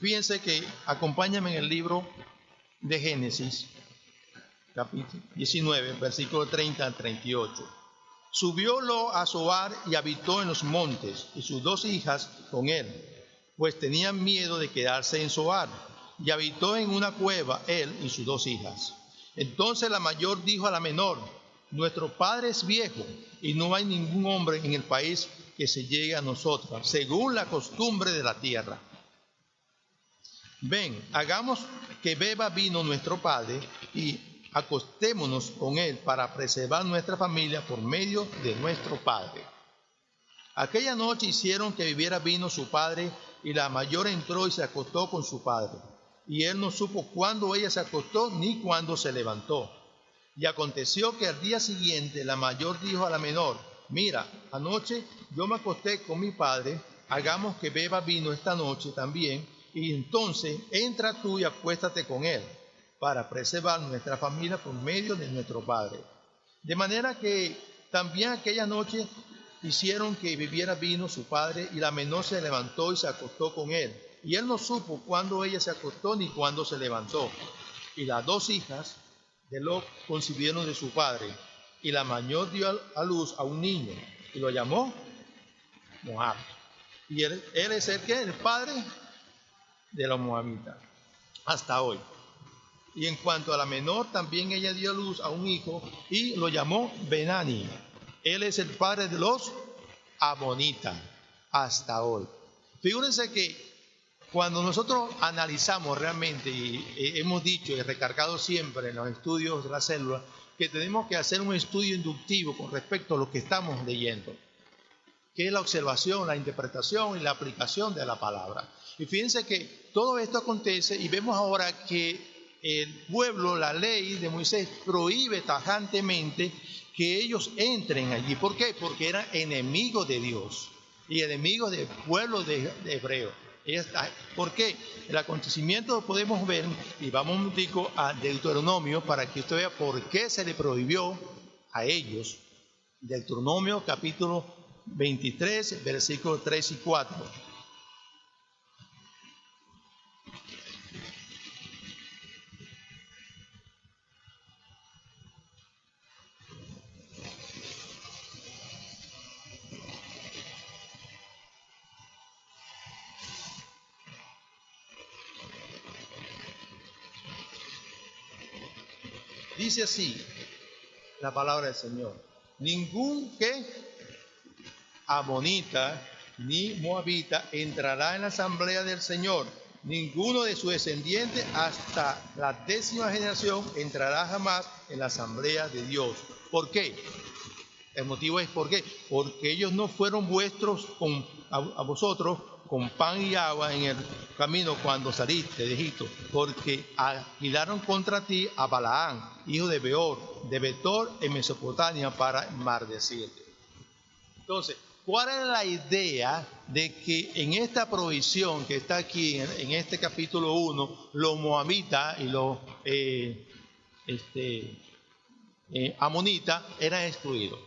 Fíjense que acompáñenme en el libro de Génesis, capítulo 19, versículo 30 al 38. Subiólo a Zoar y habitó en los montes, y sus 2 hijas con él, pues tenían miedo de quedarse en Zoar, y habitó en una cueva él y sus 2 hijas. Entonces la mayor dijo a la menor: nuestro padre es viejo, y no hay ningún hombre en el país que se llegue a nosotras, según la costumbre de la tierra. Ven, hagamos que beba vino nuestro padre, y acostémonos con él para preservar nuestra familia por medio de nuestro padre. Aquella noche hicieron que bebiera vino su padre, y la mayor entró y se acostó con su padre. Y él no supo cuándo ella se acostó ni cuándo se levantó. Y aconteció que al día siguiente la mayor dijo a la menor: mira, anoche yo me acosté con mi padre, hagamos que beba vino esta noche también, y entonces entra tú y acuéstate con él, para preservar nuestra familia por medio de nuestro padre. De manera que también aquella noche hicieron que bebiera vino su padre, y la menor se levantó y se acostó con él. Y él no supo cuándo ella se acostó ni cuándo se levantó. Y las 2 hijas de Lot concibieron de su padre, y la mayor dio a luz a un niño, y lo llamó Moab. Y él es el padre de los moabitas, hasta hoy. Y en cuanto a la menor, también ella dio a luz a un hijo, y lo llamó Benani. Él es el padre de los amonitas, hasta hoy. Figúrense que cuando nosotros analizamos realmente, y hemos dicho y recargado siempre en los estudios de la célula, que tenemos que hacer un estudio inductivo con respecto a lo que estamos leyendo, que es la observación, la interpretación y la aplicación de la palabra. Y fíjense que todo esto acontece, y vemos ahora que el pueblo, la ley de Moisés, prohíbe tajantemente que ellos entren allí. ¿Por qué? Porque eran enemigos de Dios y enemigos del pueblo de hebreo. ¿Por qué? El acontecimiento lo podemos ver, y vamos un momentico a Deuteronomio para que usted vea por qué se le prohibió a ellos. Deuteronomio capítulo 23, versículos 3 y 4. Dice así la palabra del Señor: ningún amonita ni moabita entrará en la asamblea del Señor, ninguno de sus descendientes hasta la 10ª generación entrará jamás en la asamblea de Dios. ¿Por qué? El motivo es ¿por qué? Porque ellos no fueron vuestros a vosotros con pan y agua en el camino cuando saliste de Egipto, porque alquilaron contra ti a Balaán, hijo de Beor, de Betor en Mesopotamia, para maldecirte. Entonces, ¿cuál es la idea de que en esta provisión que está aquí en este capítulo 1, los moabitas y los amonitas eran excluidos?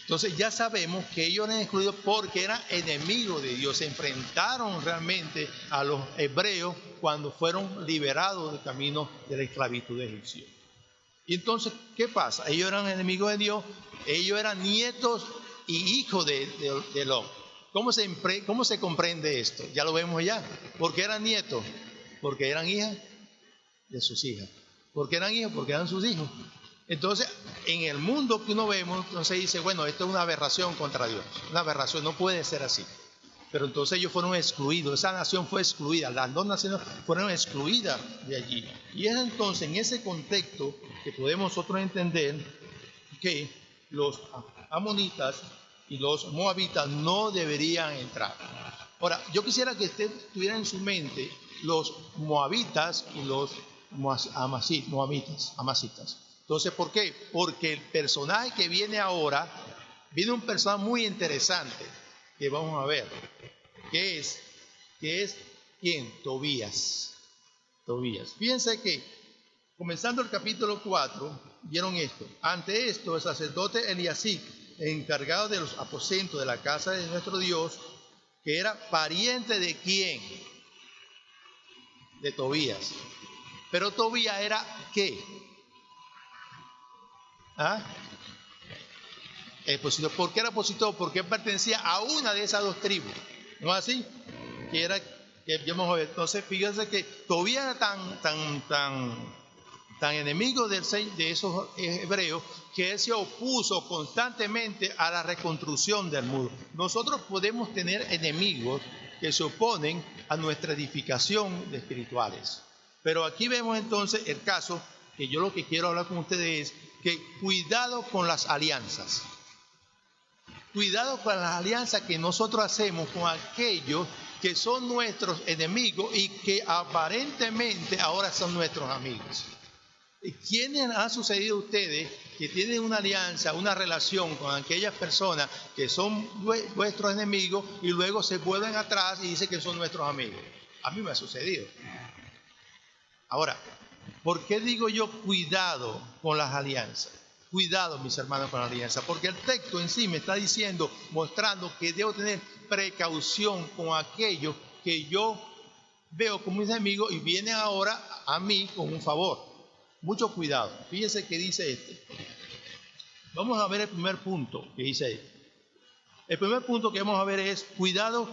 Entonces ya sabemos que ellos eran excluidos porque eran enemigos de Dios. Se enfrentaron realmente a los hebreos cuando fueron liberados del camino de la esclavitud egipcia. Y entonces, ¿qué pasa? Ellos eran enemigos de Dios, ellos eran nietos y hijos de Lot. ¿Cómo se comprende esto? Ya lo vemos ya. ¿Por qué eran nietos? Porque eran hijas de sus hijas. ¿Por qué eran hijos? Porque eran sus hijos. Entonces, en el mundo que uno vemos, entonces dice, bueno, esto es una aberración contra Dios. Una aberración, no puede ser así. Pero entonces ellos fueron excluidos, esa nación fue excluida, las 2 naciones fueron excluidas de allí. Y es entonces en ese contexto que podemos nosotros entender que los amonitas y los moabitas no deberían entrar. Ahora, yo quisiera que usted tuviera en su mente los moabitas y los amasitas. Entonces, ¿por qué? Porque el personaje que viene ahora, viene un personaje muy interesante que vamos a ver. ¿Qué es? ¿Quién? Tobías. Fíjense que, comenzando el capítulo 4, vieron esto. Ante esto, el sacerdote Eliasib, encargado de los aposentos de la casa de nuestro Dios, que era pariente de ¿quién? de Tobías. Pero Tobías era ¿qué? ¿Ah? Opositor. ¿Por qué era opositor? Porque él pertenecía a una de esas dos tribus. ¿No es así? Que era, que vamos a ver. Entonces, fíjense que Tobías era tan enemigo de esos hebreos que él se opuso constantemente a la reconstrucción del muro. Nosotros podemos tener enemigos que se oponen a nuestra edificación de espirituales. Pero aquí vemos entonces el caso, que yo lo que quiero hablar con ustedes es que cuidado con las alianzas. Cuidado con las alianzas que nosotros hacemos con aquellos que son nuestros enemigos y que aparentemente ahora son nuestros amigos. ¿Quiénes han sucedido a ustedes que tienen una alianza, una relación con aquellas personas que son vuestros enemigos y luego se vuelven atrás y dicen que son nuestros amigos? A mí me ha sucedido. Ahora, ¿por qué digo yo cuidado con las alianzas? Cuidado, mis hermanos, con la alianza, porque el texto en sí me está diciendo, mostrando que debo tener precaución con aquellos que yo veo como mis amigos y vienen ahora a mí con un favor. Mucho cuidado. Fíjense que dice este. Vamos a ver el primer punto que dice ahí. El primer punto que vamos a ver es cuidado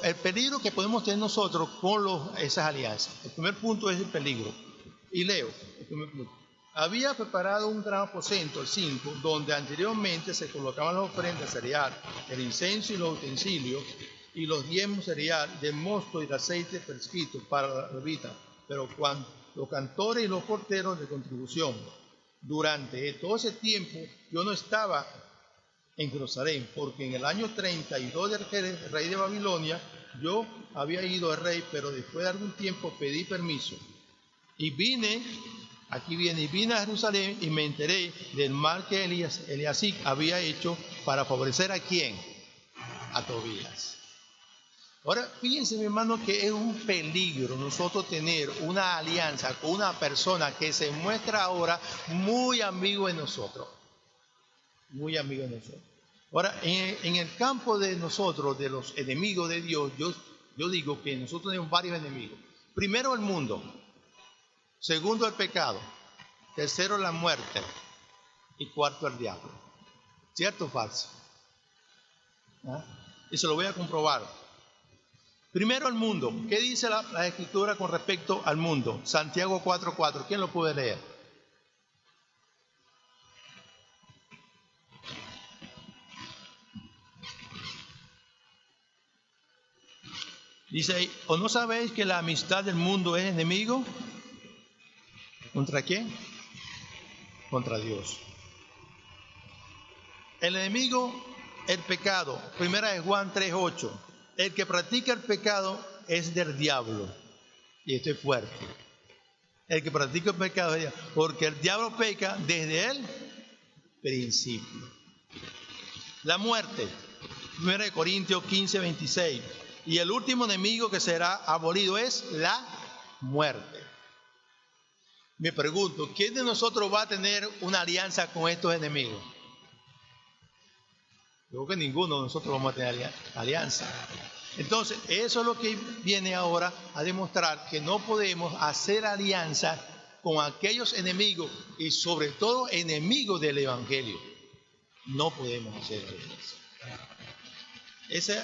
el peligro que podemos tener nosotros con esas alianzas. El primer punto es el peligro. Y leo el primer punto. Había preparado un gran aposento, el 5, donde anteriormente se colocaban las ofrendas cereal, el incienso y los utensilios, y los diezmos cereal, del mosto y el aceite prescrito para la levita, pero cuando los cantores y los porteros de contribución. Durante todo ese tiempo yo no estaba en Jerusalén, porque en el año 32 del rey de Babilonia yo había ido al rey, pero después de algún tiempo pedí permiso y vine a Jerusalén y me enteré del mal que Eliasib había hecho para favorecer ¿a quién? A Tobías. Ahora, fíjense, mi hermano, que es un peligro nosotros tener una alianza con una persona que se muestra ahora muy amigo de nosotros. Muy amigo de nosotros. Ahora, en el campo de nosotros, de los enemigos de Dios, yo digo que nosotros tenemos varios enemigos. Primero, el mundo. Segundo, el pecado. Tercero, la muerte. Y cuarto, el diablo. ¿Cierto o falso? ¿Ah? Y se lo voy a comprobar. Primero el mundo. ¿Qué dice la Escritura con respecto al mundo? Santiago 4:4. ¿Quién lo puede leer? Dice ahí, ¿o no sabéis que la amistad del mundo es enemigo? ¿Contra quién? Contra Dios. El enemigo, el pecado. Primera de Juan 3:8. El que practica el pecado es del diablo. Y esto es fuerte. El que practica el pecado es del diablo. Porque el diablo peca desde el principio. La muerte. 1 Corintios 15:26. Y el último enemigo que será abolido es la muerte. Me pregunto, ¿quién de nosotros va a tener una alianza con estos enemigos? Yo creo que ninguno de nosotros vamos a tener alianza. Entonces, eso es lo que viene ahora a demostrar que no podemos hacer alianza con aquellos enemigos y sobre todo enemigos del Evangelio. No podemos hacer alianza.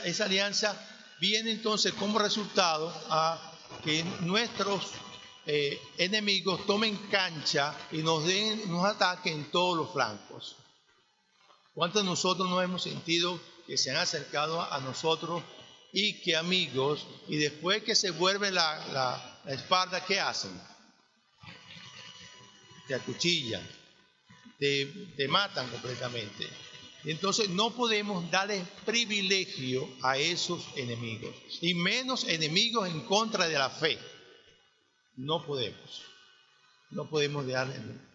Esa alianza viene entonces como resultado a que nuestros enemigos tomen cancha y nos ataquen en todos los flancos. ¿Cuántos de nosotros nos hemos sentido que se han acercado a nosotros y que amigos, y después que se vuelve la espalda, ¿qué hacen? Te acuchillan, te matan completamente. Entonces no podemos darle privilegio a esos enemigos, y menos enemigos en contra de la fe. No podemos darle,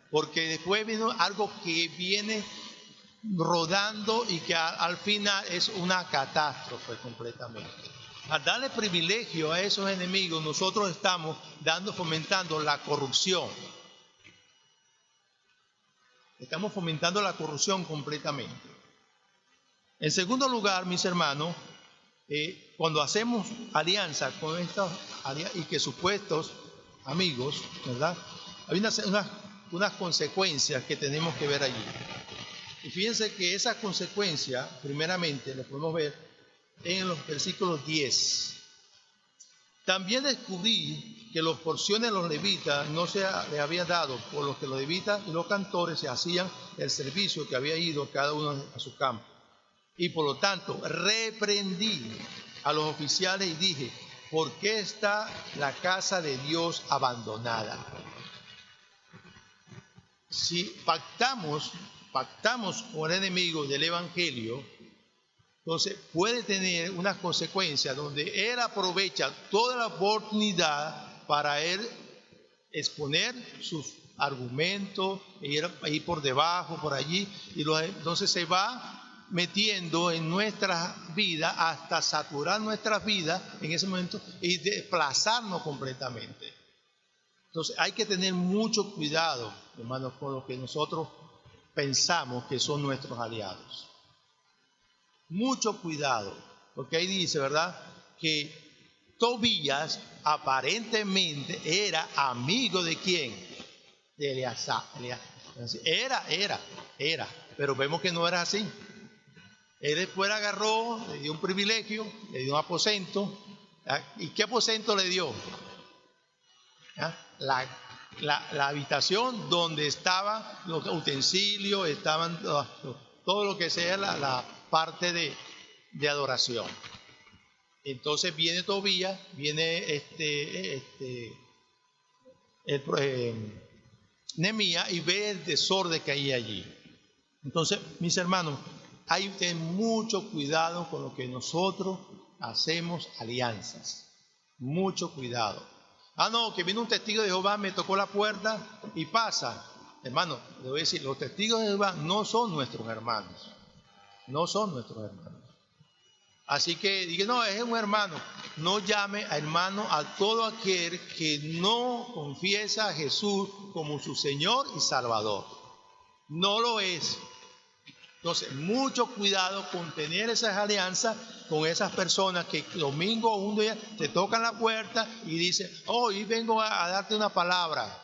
porque después viene algo que viene rodando y que al final es una catástrofe completamente. Al darle privilegio a esos enemigos, nosotros estamos fomentando la corrupción. Estamos fomentando la corrupción completamente. En segundo lugar, mis hermanos, cuando hacemos alianza con estos y que supuestos amigos, ¿verdad? Hay unas consecuencias que tenemos que ver allí. Y fíjense que esas consecuencias, primeramente, las podemos ver en los versículos 10. También descubrí que las porciones de los levitas no se le había dado, por lo que los levitas y los cantores se hacían el servicio que había ido cada uno a su campo. Y por lo tanto, reprendí a los oficiales y dije, ¿por qué está la casa de Dios abandonada? Si pactamos con el enemigo del evangelio, entonces puede tener unas consecuencias donde él aprovecha toda la oportunidad para él exponer sus argumentos, ir por debajo, por allí, y entonces se va metiendo en nuestra vida hasta saturar nuestras vidas en ese momento y desplazarnos completamente. Entonces hay que tener mucho cuidado, hermanos, con lo que nosotros pensamos que son nuestros aliados. Mucho cuidado, porque ahí dice, ¿verdad?, que Tobías aparentemente era amigo de ¿quién? De Eleazar. Era, pero vemos que no era así. Él después agarró, le dio un privilegio, le dio un aposento. ¿Y qué aposento le dio? La habitación donde estaban los utensilios, estaban todo lo que sea la parte de adoración. Entonces viene Tobías, viene Nehemías y ve el desorden que hay allí. Entonces, mis hermanos, hay que tener mucho cuidado con lo que nosotros hacemos alianzas. Mucho cuidado. No, que viene un testigo de Jehová, me tocó la puerta y pasa. Hermano, le voy a decir, los testigos de Jehová no son nuestros hermanos. No son nuestros hermanos. Así que diga, no, es un hermano. No llame a hermano a todo aquel que no confiesa a Jesús como su Señor y Salvador. No lo es. Entonces, mucho cuidado con tener esas alianzas con esas personas que domingo o un día te tocan la puerta y dicen, hoy vengo a darte una palabra.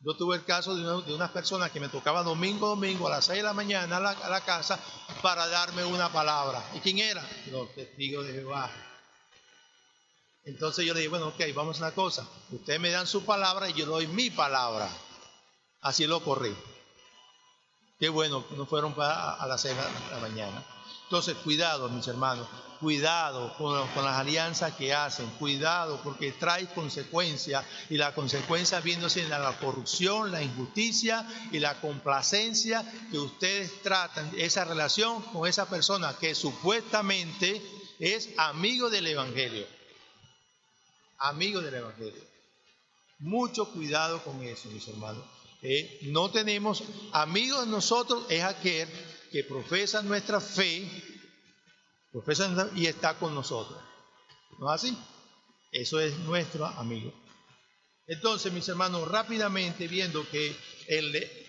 Yo tuve el caso de unas personas que me tocaba domingo a las 6 de la mañana a la casa para darme una palabra. ¿Y quién era? Los testigos de Jehová. Entonces yo le dije, bueno, ok, vamos a una cosa. Ustedes me dan su palabra y yo doy mi palabra. Así lo corrí. Qué bueno que no fueron a las 6 de la mañana. Entonces, cuidado, mis hermanos. Cuidado con las alianzas que hacen, cuidado porque trae consecuencias y la consecuencia viéndose en la corrupción, la injusticia y la complacencia que ustedes tratan esa relación con esa persona que supuestamente es amigo del evangelio. Amigo del evangelio. Mucho cuidado con eso, mis hermanos. No tenemos amigos de nosotros, es aquel que profesa nuestra fe. Y está con nosotros. ¿No es así? Eso es nuestro amigo. Entonces, mis hermanos, rápidamente viendo que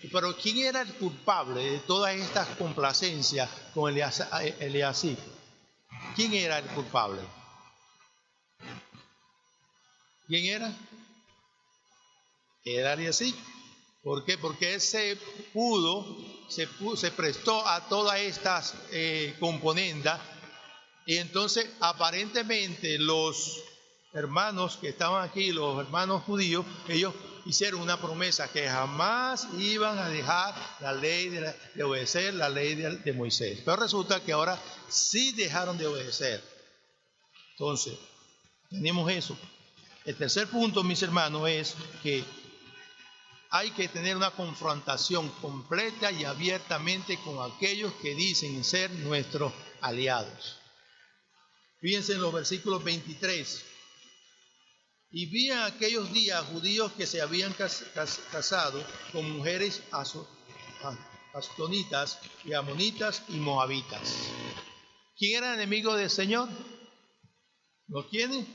pero ¿quién era el culpable de todas estas complacencias con Eliasib? ¿Quién era el culpable? ¿Quién era? Era Eliasib. ¿Por qué? Porque él se prestó a todas estas componendas. Y entonces, aparentemente, los hermanos que estaban aquí, los hermanos judíos, ellos hicieron una promesa que jamás iban a dejar la ley de obedecer la ley de Moisés. Pero resulta que ahora sí dejaron de obedecer. Entonces, tenemos eso. El tercer punto, mis hermanos, es que hay que tener una confrontación completa y abiertamente con aquellos que dicen ser nuestros aliados. Fíjense en los versículos 23. Y vi en aquellos días judíos que se habían casado con mujeres astonitas y amonitas y moabitas. ¿Quién era el enemigo del Señor? ¿Los quiénes?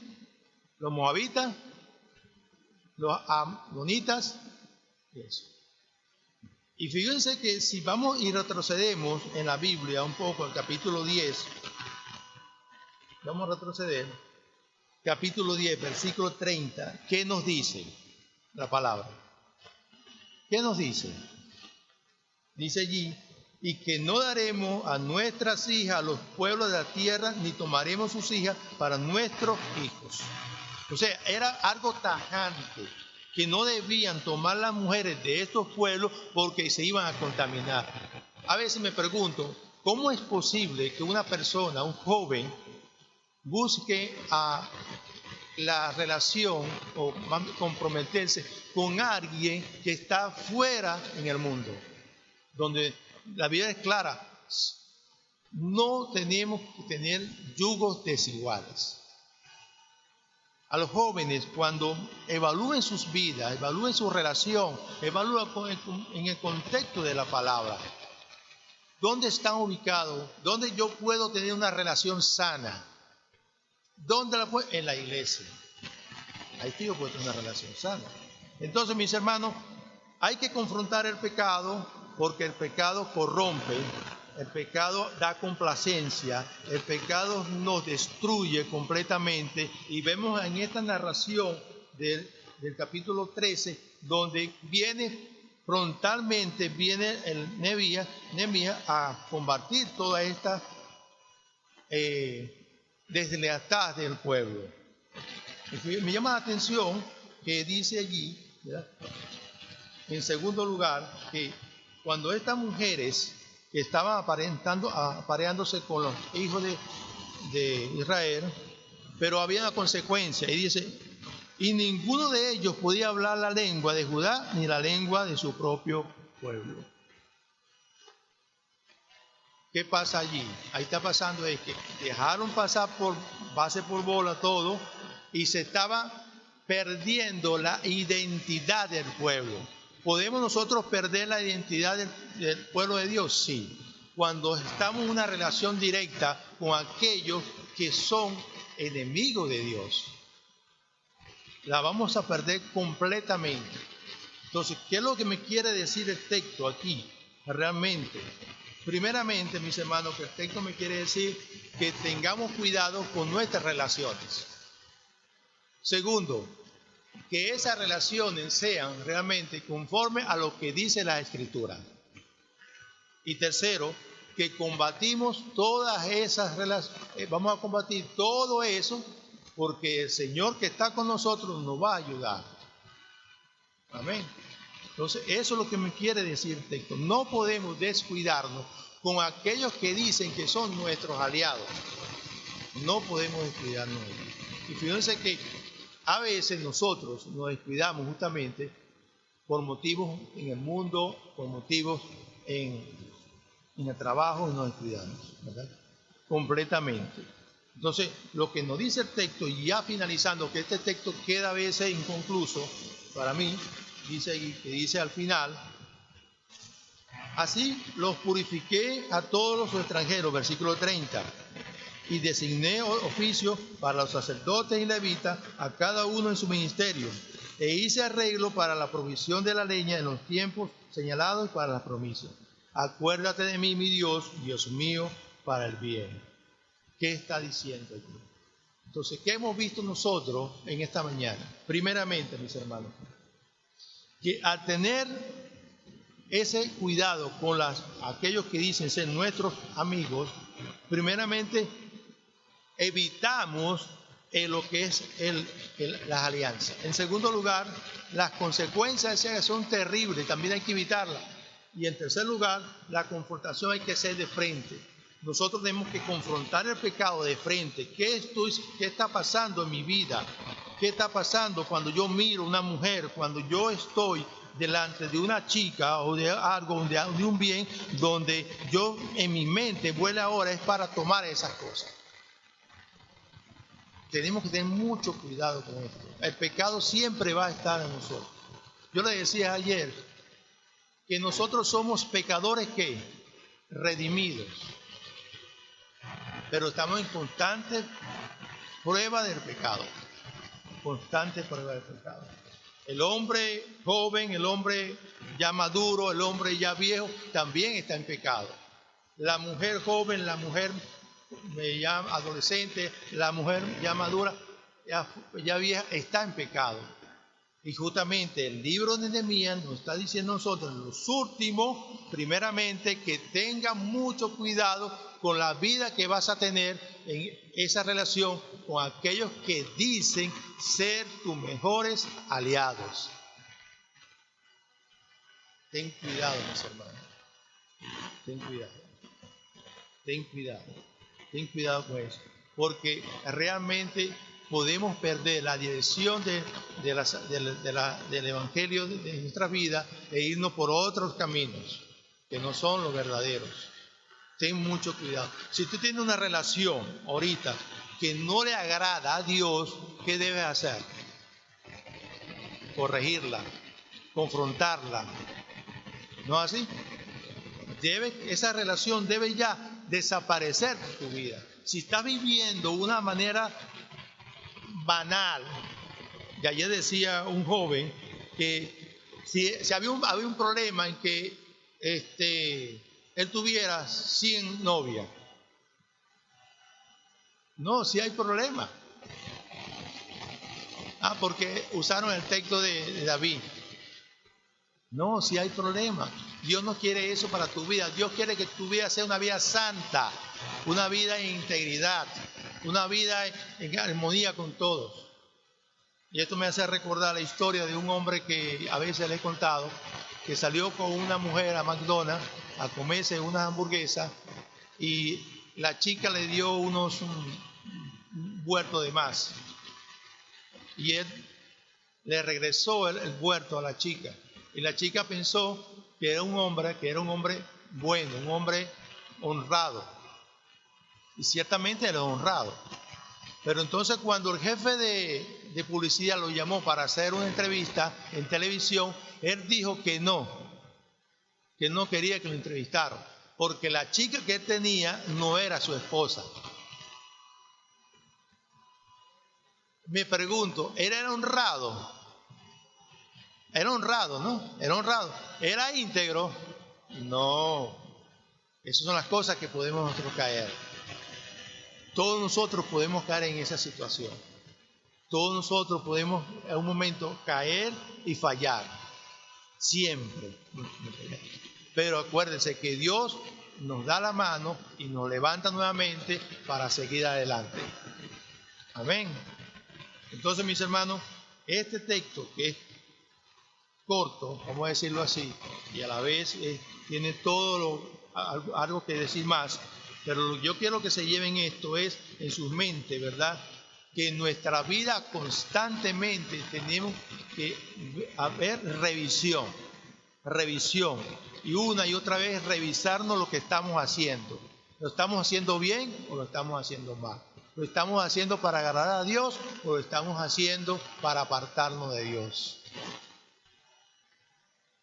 Los moabitas, los amonitas. Eso. Y fíjense que si vamos y retrocedemos en la Biblia un poco, al capítulo 10, vamos a retroceder, capítulo 10, versículo 30, ¿qué nos dice la palabra? ¿Qué nos dice? Dice allí, y que no daremos a nuestras hijas a los pueblos de la tierra, ni tomaremos sus hijas para nuestros hijos. O sea, era algo tajante, que no debían tomar las mujeres de estos pueblos porque se iban a contaminar. A veces me pregunto, ¿cómo es posible que una persona, un joven, busque a la relación o comprometerse con alguien que está fuera en el mundo? Donde la vida es clara, no tenemos que tener yugos desiguales. A los jóvenes, cuando evalúen sus vidas, evalúen su relación, evalúen en el contexto de la palabra, ¿dónde están ubicados? ¿Dónde yo puedo tener una relación sana? ¿Dónde la puedo? En la iglesia. Ahí sí yo puedo tener una relación sana. Entonces, mis hermanos, hay que confrontar el pecado, porque el pecado corrompe, el pecado da complacencia, el pecado nos destruye completamente. Y vemos en esta narración del capítulo 13, donde frontalmente viene el Nehemías a combatir toda esta deslealtad del pueblo. Me llama la atención que dice allí, ¿verdad?, en segundo lugar, que cuando estas mujeres que estaban apareándose con los hijos de Israel, pero había una consecuencia, y dice, y ninguno de ellos podía hablar la lengua de Judá ni la lengua de su propio pueblo. ¿Qué pasa allí? Ahí está pasando es que dejaron pasar por base por bola todo y se estaba perdiendo la identidad del pueblo. ¿Podemos nosotros perder la identidad del pueblo de Dios? Sí. Cuando estamos en una relación directa con aquellos que son enemigos de Dios, la vamos a perder completamente. Entonces, ¿qué es lo que me quiere decir el texto aquí? Realmente, primeramente, mis hermanos, que el texto me quiere decir que tengamos cuidado con nuestras relaciones. Segundo, que esas relaciones sean realmente conforme a lo que dice la Escritura. Y tercero, que combatimos todas esas relaciones, vamos a combatir todo eso, porque el Señor que está con nosotros nos va a ayudar. Amén. Entonces, eso es lo que me quiere decir el texto. No podemos descuidarnos con aquellos que dicen que son nuestros aliados. No podemos descuidarnos. Y fíjense que a veces nosotros nos descuidamos justamente por motivos en el mundo, por motivos en el trabajo, y nos descuidamos, ¿verdad? Completamente. Entonces, lo que nos dice el texto, y ya finalizando, que este texto queda a veces inconcluso para mí, dice al final, así los purifiqué a todos los extranjeros, versículo 30, y designé oficios para los sacerdotes y levitas, a cada uno en su ministerio, e hice arreglo para la provisión de la leña en los tiempos señalados y para las promesas. Acuérdate de mí, mi Dios, Dios mío, para el bien. ¿Qué está diciendo aquí? Entonces, ¿qué hemos visto nosotros en esta mañana? Primeramente, mis hermanos, que al tener ese cuidado con aquellos que dicen ser nuestros amigos, primeramente evitamos lo que es las alianzas. En segundo lugar, las consecuencias son terribles, también hay que evitarlas. Y en tercer lugar, la confrontación hay que ser de frente. Nosotros tenemos que confrontar el pecado de frente. ¿Qué está pasando en mi vida? ¿Qué está pasando cuando yo miro a una mujer, cuando yo estoy delante de una chica o de algo, de un bien, donde yo en mi mente vuela ahora es para tomar esas cosas? Tenemos que tener mucho cuidado con esto. El pecado siempre va a estar en nosotros. Yo le decía ayer que nosotros somos pecadores que redimidos, pero estamos en constante prueba del pecado. Constante prueba del pecado. El hombre joven, el hombre ya maduro, el hombre ya viejo, también está en pecado. La mujer joven, la mujer ya adolescente, la mujer ya madura, ya vieja, está en pecado. Y justamente el libro de Nehemías nos está diciendo a nosotros en los últimos, primeramente, que tenga mucho cuidado con la vida que vas a tener en esa relación con aquellos que dicen ser tus mejores aliados. Ten cuidado, mis hermanos. Ten cuidado. Ten cuidado. Ten cuidado con eso. Porque realmente podemos perder la dirección del Evangelio de nuestra vida e irnos por otros caminos que no son los verdaderos. Ten mucho cuidado. Si tú tienes una relación ahorita que no le agrada a Dios, ¿qué debes hacer? Corregirla, confrontarla. ¿No es así? Esa relación debe ya desaparecer de tu vida. Si estás viviendo una manera banal, y ayer decía un joven que si había un problema en que él tuviera 100 novias. No, si hay problema. Porque usaron el texto de David. No, si hay problema. Dios no quiere eso para tu vida. Dios quiere que tu vida sea una vida santa, una vida en integridad, una vida en armonía con todos. Y esto me hace recordar la historia de un hombre que a veces le he contado, que salió con una mujer a McDonald's a comerse una hamburguesa y la chica le dio un huerto de más. Y él le regresó el huerto a la chica. Y la chica pensó que era un hombre bueno, un hombre honrado. Y ciertamente era honrado. Pero entonces cuando el jefe de publicidad lo llamó para hacer una entrevista en televisión, él dijo que no quería que lo entrevistaran, porque la chica que él tenía no era su esposa. Me pregunto, ¿él era honrado? Era honrado, ¿no? Era honrado. ¿Era íntegro? No. Esas son las cosas que podemos nosotros caer. Todos nosotros podemos caer en esa situación. Todos nosotros podemos en un momento caer y fallar. Siempre. Pero acuérdense que Dios nos da la mano y nos levanta nuevamente para seguir adelante. Amén. Entonces, mis hermanos, este texto que es corto, vamos a decirlo así, y a la vez tiene algo que decir más, pero yo quiero que se lleven esto es en sus mentes, ¿verdad? Que en nuestra vida constantemente tenemos que haber revisión, y una y otra vez revisarnos lo que estamos haciendo. ¿Lo estamos haciendo bien o lo estamos haciendo mal? ¿Lo estamos haciendo para agradar a Dios o lo estamos haciendo para apartarnos de Dios?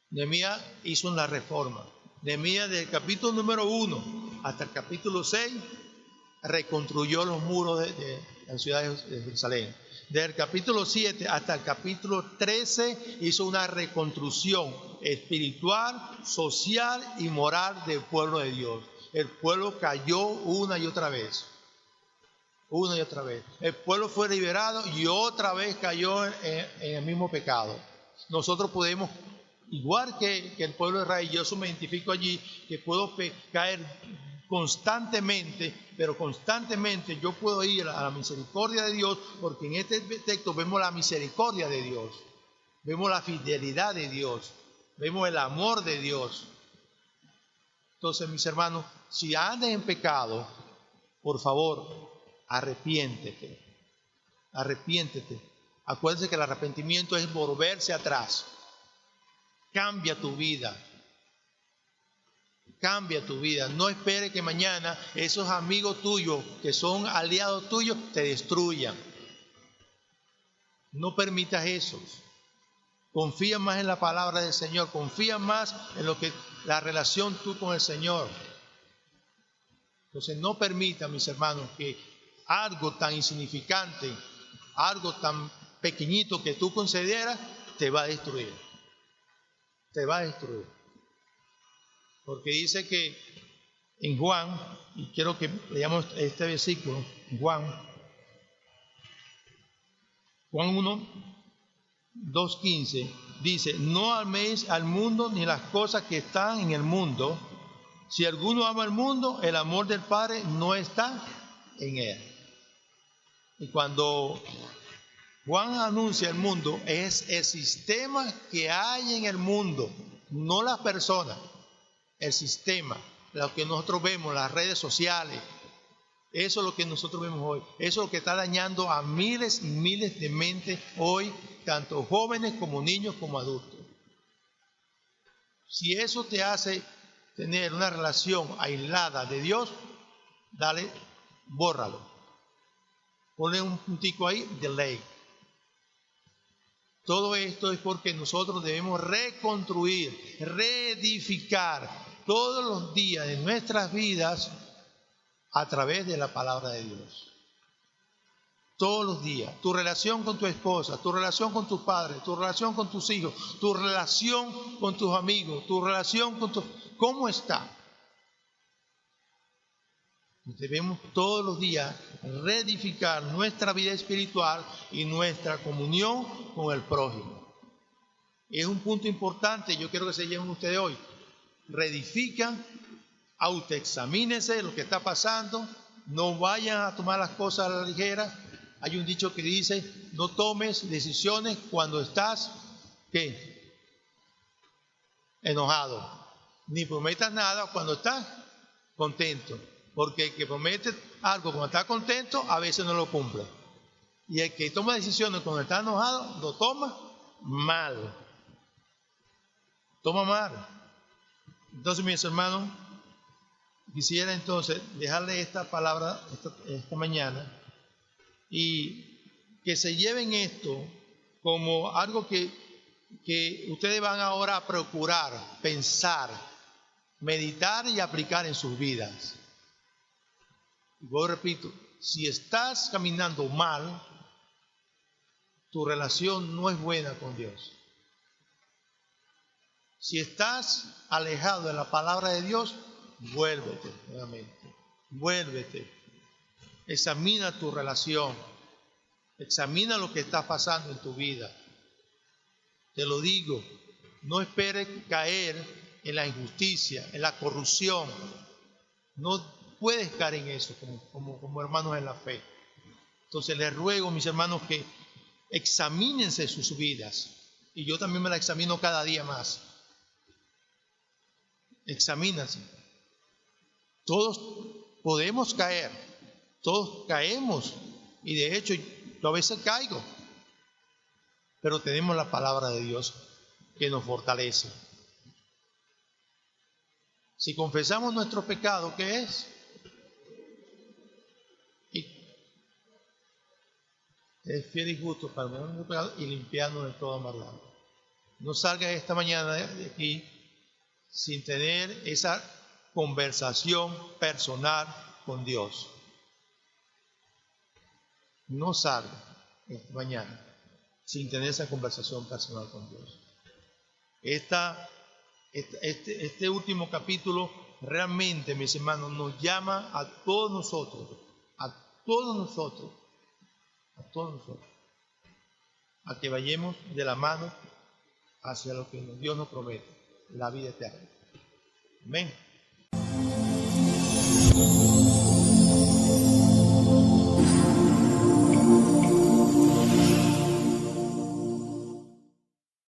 Nehemías hizo una reforma. Nehemías del capítulo número 1 hasta el capítulo 6 reconstruyó los muros de la ciudad de Jerusalén. Del capítulo 7 hasta el capítulo 13 hizo una reconstrucción espiritual, social y moral del pueblo de Dios. El pueblo cayó una y otra vez. Una y otra vez. El pueblo fue liberado y otra vez cayó en el mismo pecado. Nosotros podemos, igual que el pueblo de Israel, yo eso me identifico allí, que puedo caer constantemente, pero constantemente yo puedo ir a la misericordia de Dios, porque en este texto vemos la misericordia de Dios, vemos la fidelidad de Dios, vemos el amor de Dios. Entonces, mis hermanos, si andas en pecado, por favor, arrepiéntete. Acuérdense que el arrepentimiento es volverse atrás. Cambia tu vida. No espere que mañana esos amigos tuyos que son aliados tuyos te destruyan. No permitas eso. Confía más en la palabra del Señor. Confía más en lo que la relación tú con el Señor. Entonces no permita, mis hermanos, que algo tan insignificante, algo tan pequeñito que tú consideras, te va a destruir. Te va a destruir. Porque dice que En Juan, y quiero que leamos este versículo, Juan 1, 2:15, dice: no améis al mundo ni las cosas que están en el mundo. Si alguno ama al mundo, el amor del Padre no está en él. Y cuando Juan anuncia el mundo, es el sistema que hay en el mundo, no las personas, el sistema, lo que nosotros vemos, las redes sociales. Eso es lo que nosotros vemos hoy. Eso es lo que está dañando a miles y miles de mentes hoy, tanto jóvenes como niños como adultos. Si eso te hace tener una relación aislada de Dios, dale, bórralo. Ponle un puntico ahí, delay. Todo esto es porque nosotros debemos reconstruir, reedificar todos los días de nuestras vidas a través de la palabra de Dios. Todos los días. Tu relación con tu esposa, tu relación con tus padres, tu relación con tus hijos, tu relación con tus amigos, tu relación con ¿cómo está? Debemos todos los días reedificar nuestra vida espiritual y nuestra comunión con el prójimo. Es un punto importante, yo quiero que se lleven ustedes hoy. Reedifican, autoexamínense lo que está pasando, no vayan a tomar las cosas a la ligera. Hay un dicho que dice: no tomes decisiones cuando estás, ¿qué? Enojado. Ni prometas nada cuando estás contento. Porque el que promete algo cuando está contento, a veces no lo cumple. Y el que toma decisiones cuando está enojado, lo toma mal. Toma mal. Entonces, mis hermanos, quisiera entonces dejarle esta palabra esta mañana y que se lleven esto como algo que ustedes van ahora a procurar, pensar, meditar y aplicar en sus vidas. Y yo repito, si estás caminando mal, tu relación no es buena con Dios. Si estás alejado de la palabra de Dios, vuélvete nuevamente. Vuélvete. Examina tu relación. Examina lo que está pasando en tu vida. Te lo digo, no esperes caer en la injusticia, en la corrupción. No puedes caer en eso como hermanos en la fe. Entonces les ruego, mis hermanos, que examínense sus vidas. Y yo también me la examino cada día más. Examínense. Todos podemos caer. Todos caemos. Y de hecho, yo a veces caigo. Pero tenemos la palabra de Dios que nos fortalece. Si confesamos nuestro pecado, ¿qué es? Es fiel y justo para perdonar nuestro pecado y limpiarnos de toda maldad. No salgas esta mañana de aquí sin tener esa conversación personal con Dios. No salgas esta mañana sin tener esa conversación personal con Dios. Este último capítulo realmente, mis hermanos, nos llama a todos nosotros, a que vayamos de la mano hacia lo que Dios nos promete, la vida eterna. Amén.